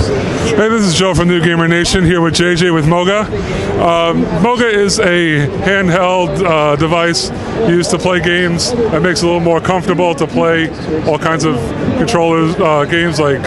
Hey, this is Joe from New Gamer Nation here with JJ with MOGA. MOGA is a handheld device used to play games that makes it a little more comfortable to play all kinds of controllers games like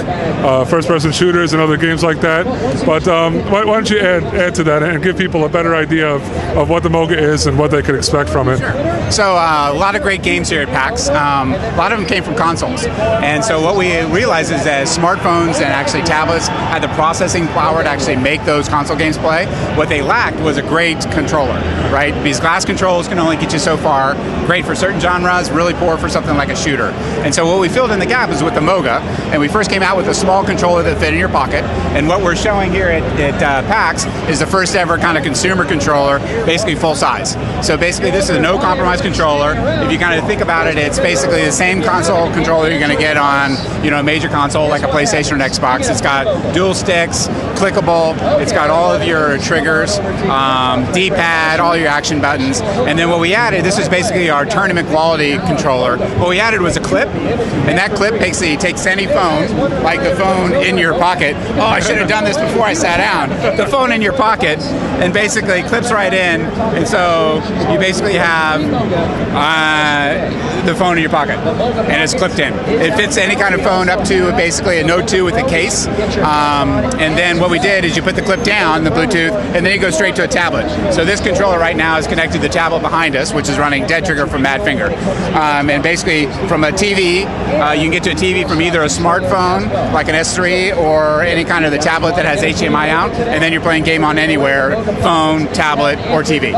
first-person shooters and other games like that. But why don't you add to that and give people a better idea of what the MOGA is and what they could expect from it? Sure. So a lot of great games here at PAX. A lot of them came from consoles. And so what we realized is that smartphones and actually tablets had the processing power to actually make those console games play. What they lacked was a great controller, right? These glass controls can only get you so far. Great for certain genres, really poor for something like a shooter. And so what we filled in the gap is with the MOGA. And we first came out with a small controller that fit in your pocket. And what we're showing here at PAX is the first ever kind of consumer controller, basically full size. So basically this is a no compromise controller. If you kind of think about it, it's basically the same console controller you're going to get on, a major console like a PlayStation or an Xbox. It's got dual sticks, clickable, it's got all of your triggers, D-pad, all your action buttons. And then what we added, this is basically our tournament quality controller. What we added was a clip, and that clip basically takes any phone, like the phone in your pocket. Oh, I should have done this before I sat down. The phone in your pocket, and basically clips right in, and so you basically have the phone in your pocket, and it's clipped in. It fits any kind of phone up to basically a Note 2 with a case, and then what we did is you put the clip down, the Bluetooth, and then you go straight to a tablet. So this controller right now is connected to the tablet behind us, which is running Dead Trigger from Mad Finger. And basically from a TV, you can get to a TV from either a smartphone, like an S3, or any kind of the tablet that has HDMI out, and then you're playing Game On Anywhere, phone, tablet, or TV.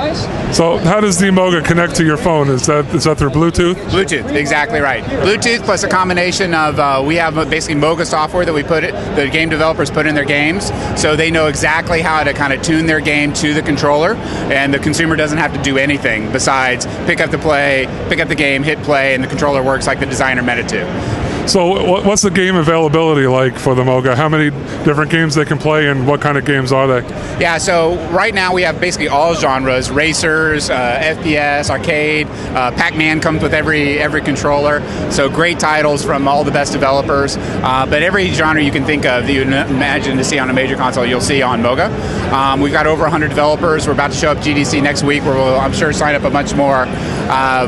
So how does the MOGA connect to your phone? Is that through Bluetooth? Bluetooth, exactly right. Bluetooth plus a combination of, we have basically MOGA software that the game developers put in their games, so they know exactly how to kind of tune their game to the controller, and the consumer doesn't have to do anything besides pick up the game, hit play, and the controller works like the designer meant it to. So what's the game availability like for the MOGA? How many different games they can play, and what kind of games are they? Yeah, so right now we have basically all genres: racers, FPS, arcade. Pac-Man comes with every controller. So great titles from all the best developers. But every genre you can think of that you imagine to see on a major console, you'll see on MOGA. We've got over 100 developers. We're about to show up GDC next week, where we'll, I'm sure, sign up a bunch more.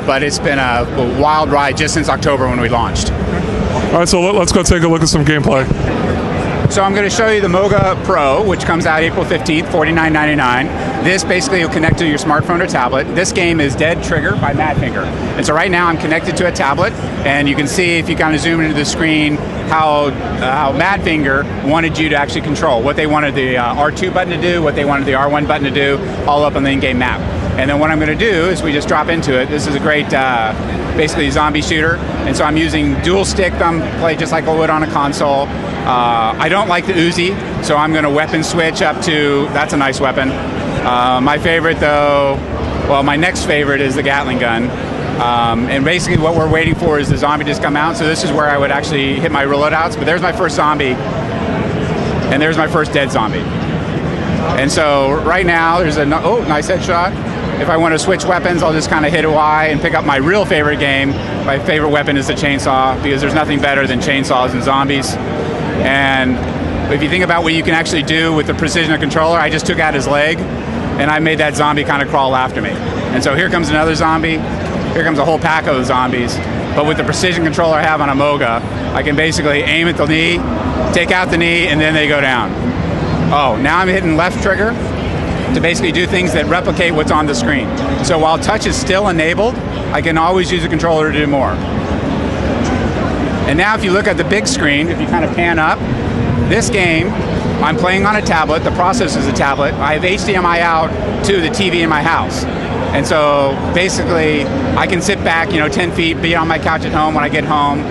But it's been a wild ride just since October when we launched. All right, so let's go take a look at some gameplay. So I'm going to show you the MOGA Pro, which comes out April 15th, $49.99. This basically will connect to your smartphone or tablet. This game is Dead Trigger by Mad Finger. And so right now I'm connected to a tablet, and you can see, if you kind of zoom into the screen, how Mad Finger wanted you to actually control, what they wanted the R2 button to do, what they wanted the R1 button to do, all up on the in-game map. And then what I'm going to do is we just drop into it. This is a great, basically zombie shooter. And so I'm using dual stick thumb play just like I would on a console. I don't like the Uzi, so I'm going to weapon switch up to, that's a nice weapon. My favorite though, well, my next favorite is the Gatling gun. And basically what we're waiting for is the zombie to just come out. So this is where I would actually hit my reloadouts. But there's my first zombie, and there's my first dead zombie. And so right now there's nice headshot. If I want to switch weapons, I'll just kind of hit a Y and pick up my real favorite game. My favorite weapon is the chainsaw, because there's nothing better than chainsaws and zombies. And if you think about what you can actually do with the precision of controller, I just took out his leg, and I made that zombie kind of crawl after me. And so here comes another zombie. Here comes a whole pack of zombies. But with the precision controller I have on a MOGA, I can basically aim at the knee, take out the knee, and then they go down. Oh, now I'm hitting left trigger to basically do things that replicate what's on the screen. So while touch is still enabled, I can always use a controller to do more. And now if you look at the big screen, if you kind of pan up, this game, I'm playing on a tablet, the processor is a tablet, I have HDMI out to the TV in my house. And so basically, I can sit back, 10 feet, be on my couch at home when I get home,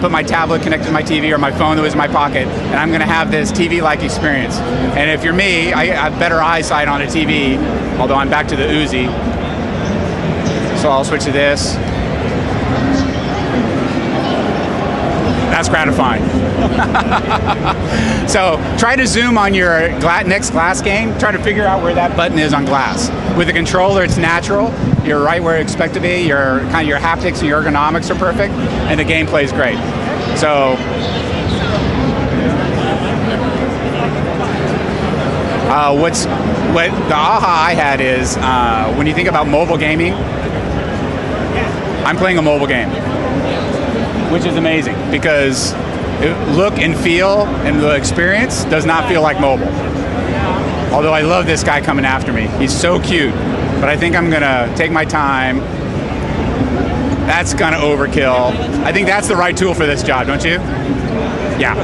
put my tablet connected to my TV or my phone that was in my pocket, and I'm going to have this TV-like experience. And if you're me, I have better eyesight on a TV, although I'm back to the Uzi. So I'll switch to this. That's gratifying. So try to zoom on your next glass game. Try to figure out where that button is on glass. With the controller, it's natural. You're right where you expect to be. Your haptics and your ergonomics are perfect, and the gameplay is great. So What the aha I had is when you think about mobile gaming, I'm playing a mobile game, which is amazing because look and feel and the experience does not feel like mobile. Although I love this guy coming after me. He's so cute, but I think I'm gonna take my time. That's gonna overkill. I think that's the right tool for this job, don't you? Yeah.